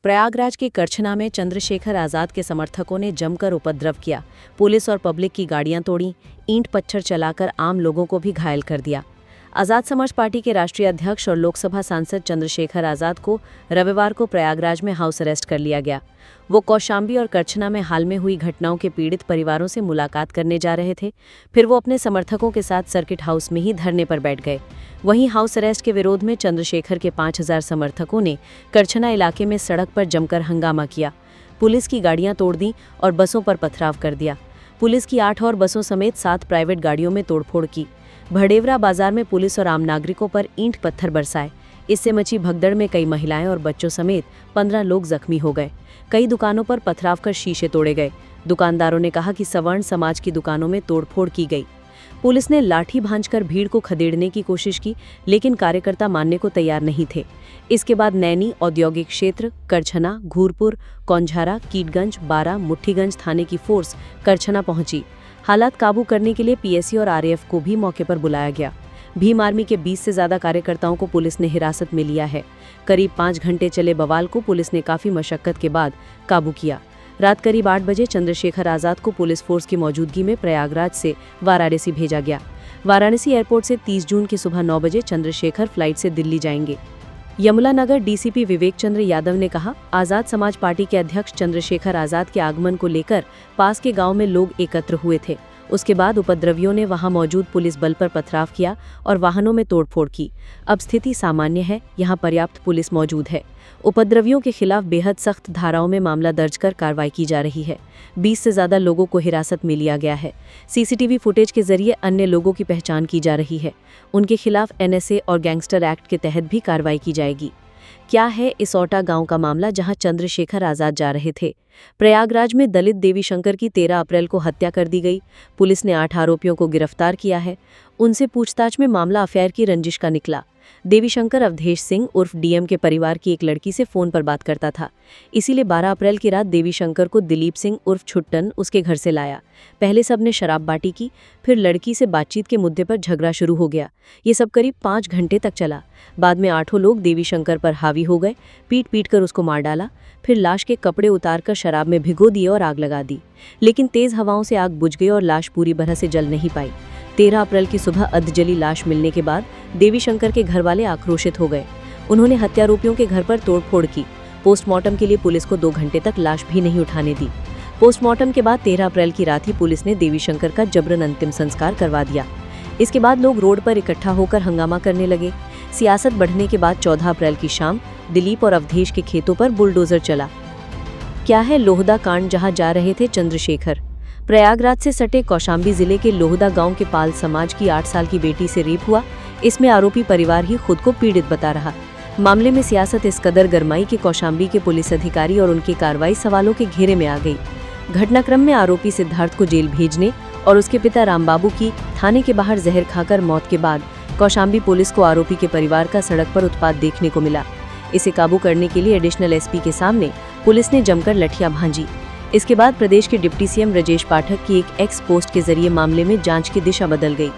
प्रयागराज के करछना में चंद्रशेखर आजाद के समर्थकों ने जमकर उपद्रव किया। पुलिस और पब्लिक की गाड़ियां तोड़ी, ईंट पत्थर चलाकर आम लोगों को भी घायल कर दिया। आजाद समाज पार्टी के राष्ट्रीय अध्यक्ष और लोकसभा सांसद चंद्रशेखर आजाद को रविवार को प्रयागराज में हाउस अरेस्ट कर लिया गया। वो कौशाम्बी और करछना में हाल में हुई घटनाओं के पीड़ित परिवारों से मुलाकात करने जा रहे थे। फिर वो अपने समर्थकों के साथ सर्किट हाउस में ही धरने पर बैठ गए। वहीं हाउस अरेस्ट के विरोध में चंद्रशेखर के 5000 समर्थकों ने करछना इलाके में सड़क पर जमकर हंगामा किया। पुलिस की गाड़ियां तोड़ दी और बसों पर पथराव कर दिया। पुलिस की 8 और बसों समेत 7 प्राइवेट गाड़ियों में तोड़फोड़ की। भड़ेवरा बाजार में पुलिस और आम नागरिकों पर ईंट पत्थर बरसाए। इससे मची भगदड़ में कई महिलाएं और बच्चों समेत 15 लोग जख्मी हो गए। कई दुकानों पर पथराव कर शीशे तोड़े गए। दुकानदारों ने कहा कि सवर्ण समाज की दुकानों में तोड़फोड़ की गई। पुलिस ने लाठी भांजकर भीड़ को खदेड़ने की कोशिश की, लेकिन कार्यकर्ता मानने को तैयार नहीं थे। इसके बाद नैनी औद्योगिक क्षेत्र, करछना, घूरपुर, कौंझारा, कीटगंज, बारा, मुठ्ठीगंज थाने की फोर्स करछना पहुंची। हालात काबू करने के लिए पीएसी और आरएएफ को भी मौके पर बुलाया गया। भीम आर्मी के 20 से ज्यादा कार्यकर्ताओं को पुलिस ने हिरासत में लिया है। करीब 5 घंटे चले बवाल को पुलिस ने काफी मशक्कत के बाद काबू किया। रात करीब 8 बजे चंद्रशेखर आजाद को पुलिस फोर्स की मौजूदगी में प्रयागराज से वाराणसी भेजा गया। वाराणसी एयरपोर्ट से 30 जून की सुबह 9 बजे चंद्रशेखर फ्लाइट से दिल्ली जाएंगे। यमुनानगर डीसीपी विवेक चंद्र यादव ने कहा, आजाद समाज पार्टी के अध्यक्ष चंद्रशेखर आजाद के आगमन को लेकर पास के गांव में लोग एकत्र हुए थे। उसके बाद उपद्रवियों ने वहां मौजूद पुलिस बल पर पथराव किया और वाहनों में तोड़फोड़ की। अब स्थिति सामान्य है, यहां पर्याप्त पुलिस मौजूद है। उपद्रवियों के खिलाफ बेहद सख्त धाराओं में मामला दर्ज कर कार्रवाई की जा रही है। 20 से ज्यादा लोगों को हिरासत में लिया गया है। सीसीटीवी फुटेज के जरिए अन्य लोगों की पहचान की जा रही है। उनके खिलाफ एनएसए और गैंगस्टर एक्ट के तहत भी कार्रवाई की जाएगी। क्या है इसौटा गांव का मामला, जहां चंद्रशेखर आजाद जा रहे थे? प्रयागराज में दलित देवी शंकर की 13 अप्रैल को हत्या कर दी गई। पुलिस ने 8 आरोपियों को गिरफ्तार किया है। उनसे पूछताछ में मामला अफेयर की रंजिश का निकला। देवी शंकर अवधेश सिंह उर्फ डीएम के परिवार की एक लड़की से फोन पर बात करता था। इसीलिए 12 अप्रैल की रात देवी शंकर को दिलीप सिंह उर्फ छुट्टन उसके घर से लाया। पहले सबने शराब बाटी की, फिर लड़की से बातचीत के मुद्दे पर झगड़ा शुरू हो गया। ये सब करीब 5 घंटे तक चला। बाद में 8 लोग देवी शंकर पर हावी हो गए, पीट पीट कर उसको मार डाला। फिर लाश के कपड़े उतारकर शराब में भिगो दिए और आग लगा दी। लेकिन तेज हवाओं से आग बुझ गई और लाश पूरी तरह से जल नहीं पाई। 13 अप्रैल की सुबह अधजली लाश मिलने के बाद देवी शंकर के घर वाले आक्रोशित हो गए। उन्होंने हत्यारोपियों के घर पर तोड़फोड़ की। पोस्टमार्टम के लिए पुलिस को 2 घंटे तक लाश भी नहीं उठाने दी। पोस्टमार्टम के बाद 13 अप्रैल की रात ही पुलिस ने देवी शंकर का जबरन अंतिम संस्कार करवा दिया। इसके बाद लोग रोड पर इकट्ठा होकर हंगामा करने लगे। सियासत बढ़ने के बाद 14 अप्रैल की शाम दिलीप और अवधेश के खेतों पर बुलडोजर चला। क्या है लोहदा कांड, जहां जा रहे थे चंद्रशेखर? प्रयागराज से सटे कौशाम्बी जिले के लोहदा गांव के पाल समाज की 8 साल की बेटी से रेप हुआ। इसमें आरोपी परिवार ही खुद को पीड़ित बता रहा। मामले में सियासत इस कदर गरमाई कि कौशाम्बी के पुलिस अधिकारी और उनकी कार्रवाई सवालों के घेरे में आ गई। घटनाक्रम में आरोपी सिद्धार्थ को जेल भेजने और उसके पिता रामबाबू की थाने के बाहर जहर खाकर मौत के बाद कौशाम्बी पुलिस को आरोपी के परिवार का सड़क पर उत्पात देखने को मिला। इसे काबू करने के लिए एडिशनल एसपी के सामने पुलिस ने जमकर लठियां भांजी। इसके बाद प्रदेश के डिप्टी सीएम ब्रजेश पाठक की एक एक्स पोस्ट के जरिए मामले में जांच की दिशा बदल गई।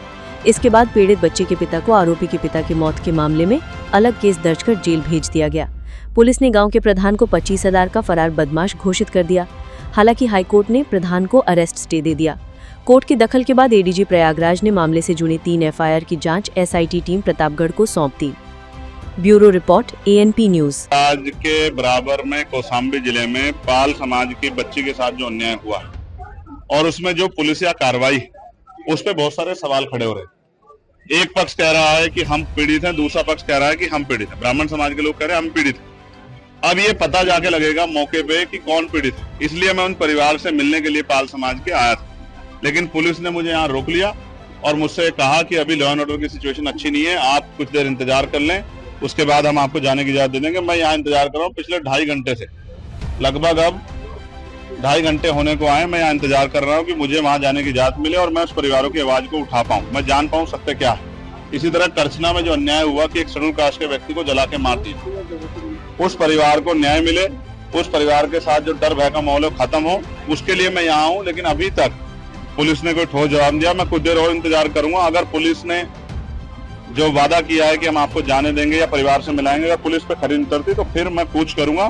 इसके बाद पीड़ित बच्चे के पिता को आरोपी के पिता की मौत के मामले में अलग केस दर्ज कर जेल भेज दिया गया। पुलिस ने गांव के प्रधान को 25,000 का फरार बदमाश घोषित कर दिया। हालांकि हाईकोर्ट ने प्रधान को अरेस्ट स्टे दे दिया। कोर्ट के दखल के बाद एडीजी प्रयागराज ने मामले से जुड़ी 3 एफआईआर की जांच एसआईटी टीम प्रतापगढ़ को सौंप दी। Bureau report, ANP news. आज के बराबर में कौशाम्बी जिले में पाल समाज की बच्ची के साथ जो अन्याय हुआ और उसमें जो पुलिसिया कार्रवाई, उस पे बहुत सारे सवाल खड़े हो रहे। एक पक्ष कह रहा है कि हम पीड़ित हैं, दूसरा पक्ष कह रहा है कि हम पीड़ित हैं। ब्राह्मण समाज के लोग कह रहे हैं हम पीड़ित हैं। अब ये पता जाके लगेगा मौके पे कि कौन पीड़ित है। इसलिए मैं उन परिवार से मिलने के लिए पाल समाज के आया था, लेकिन पुलिस ने मुझे यहाँ रोक लिया और मुझसे कहा कि अभी लॉ एंड ऑर्डर की सिचुएशन अच्छी नहीं है, आप कुछ देर इंतजार कर लें, उसके बाद हम आपको जाने की इजाजत दे देंगे। मैं यहाँ इंतजार कर रहा हूँ पिछले 2.5 घंटे से, लगभग अब 2.5 घंटे होने को आए। मैं यहाँ इंतजार कर रहा हूँ कि मुझे वहां जाने की इजाजत मिले और मैं उस परिवारों की आवाज को उठा पाऊँ, मैं जान पाऊँ सत्य क्या है। इसी तरह करछना में जो अन्याय हुआ कि एक शेड्यूल कास्ट के व्यक्ति को जला के मार दिया, उस परिवार को न्याय मिले, उस परिवार के साथ जो डर भय का माहौल है खत्म हो, उसके लिए मैं यहाँ हूँ। लेकिन अभी तक पुलिस ने कोई ठोस जवाब दिया। मैं कुछ देर और इंतजार करूंगा। अगर पुलिस ने जो वादा किया है कि हम आपको जाने देंगे या परिवार से मिलाएंगे, अगर पुलिस पे खरी उतरती तो फिर मैं पूछ करूंगा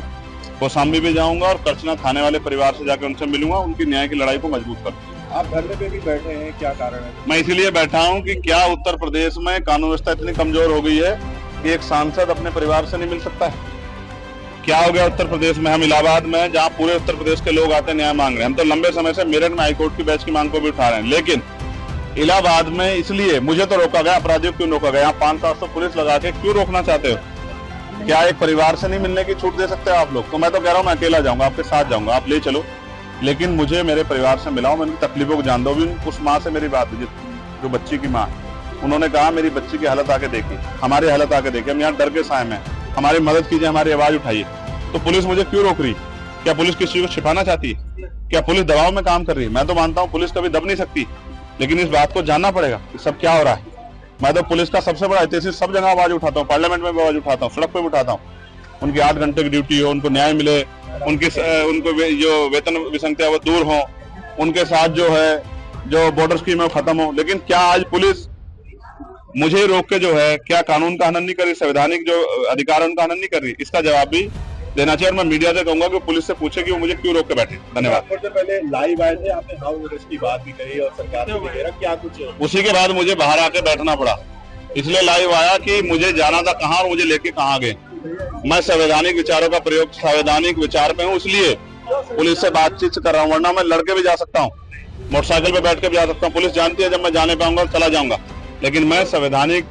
कौशाम्बी भी जाऊंगा और करचना थाने वाले परिवार से जाकर उनसे मिलूंगा, उनकी न्याय की लड़ाई को मजबूत करूंगा। आप धरने पे भी बैठे हैं, क्या कारण है? मैं इसीलिए बैठा हूं कि क्या उत्तर प्रदेश में कानून व्यवस्था इतनी कमजोर हो गई है कि एक सांसद अपने परिवार से नहीं मिल सकता है? क्या हो गया उत्तर प्रदेश में? हम इलाहाबाद में, जहां पूरे उत्तर प्रदेश के लोग आते न्याय मांग रहे हैं, हम तो लंबे समय से मेरठ में हाईकोर्ट की बेंच की मांग को भी उठा रहे हैं, लेकिन इलाहाबाद में इसलिए मुझे तो रोका गया। अपराधियों क्यों रोका गया? 500-700 पुलिस लगा के क्यों रोकना चाहते हो? क्या एक परिवार से नहीं मिलने की छूट दे सकते हो आप लोग? तो मैं तो कह रहा हूँ मैं अकेला जाऊंगा, आपके साथ जाऊंगा, आप ले चलो, लेकिन मुझे मेरे परिवार से मिलाओ, मैं उनकी तकलीफों को जान दो। भी उस माँ से मेरी बात हुई जो बच्ची की माँ, उन्होंने कहा मेरी बच्ची की हालत आके देखी, हमारी हालत आके देखी, हम यहाँ डर के साए में, हमारी मदद कीजिए, हमारी आवाज उठाइए। तो पुलिस मुझे क्यों रोक रही? क्या पुलिस किसी को छिपाना चाहती है? क्या पुलिस दबाव में काम कर रही है? मैं तो मानता हूँ पुलिस कभी दब नहीं सकती, लेकिन इस बात को जानना पड़ेगा कि सब क्या हो रहा है। मैं तो पुलिस का सबसे बड़ा हितैषी, सब जगह आवाज उठाता हूँ, पार्लियामेंट में भी आवाज उठाता हूँ, सड़क पे भी उठाता हूँ। उनकी 8 घंटे की ड्यूटी हो, उनको न्याय मिले, उनको जो वेतन विसंगतियां वो दूर हो, उनके साथ जो है जो बॉर्डर स्कीम है वो खत्म हो। लेकिन क्या आज पुलिस मुझे रोक के जो है क्या कानून का हनन नहीं कर रही, संवैधानिक जो अधिकार है उनका हनन नहीं कर रही? इसका जवाब भी देना चाहिए। और मैं मीडिया से कहूंगा कि पुलिस से पूछे कि वो मुझे क्यों रोक के बैठे। धन्यवाद। थोड़ी देर पहले लाइव आए थे, आपने हाउस अरेस्ट की बात भी कही और सरकार ने भी कहा, क्या कुछ? उसी के बाद मुझे बाहर आके बैठना पड़ा, इसलिए लाइव आया कि मुझे जाना था कहाँ और मुझे लेके कहाँ गए। मैं संवैधानिक विचारों का प्रयोग संवैधानिक विचार पे हूँ, इसलिए पुलिस से बातचीत कर रहा हूँ, वरना मैं लड़के भी जा सकता हूँ, मोटरसाइकिल पे बैठ के भी जा सकता हूँ। पुलिस जानती है जब मैं जाने पाऊंगा चला जाऊंगा, लेकिन मैं संवैधानिक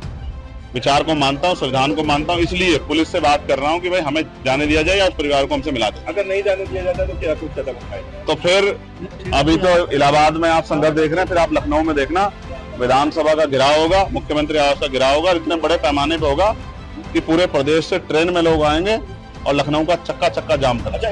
विचार को मानता हूँ, संविधान को मानता हूँ, इसलिए पुलिस से बात कर रहा हूँ कि भाई हमें जाने दिया जाए या उस परिवार को हमसे मिला दे। अगर नहीं जाने दिया जाता तो क्या कुछ कदम उठाएंगे? तो फिर अभी तो इलाहाबाद में आप संदर्भ देख रहे हैं, फिर आप लखनऊ में देखना, विधानसभा का घेराव होगा, मुख्यमंत्री आवास का घेराव होगा, इतने बड़े पैमाने पे होगा कि पूरे प्रदेश से ट्रेन में लोग आएंगे और लखनऊ का चक्का चक्का जाम कर। अच्छा,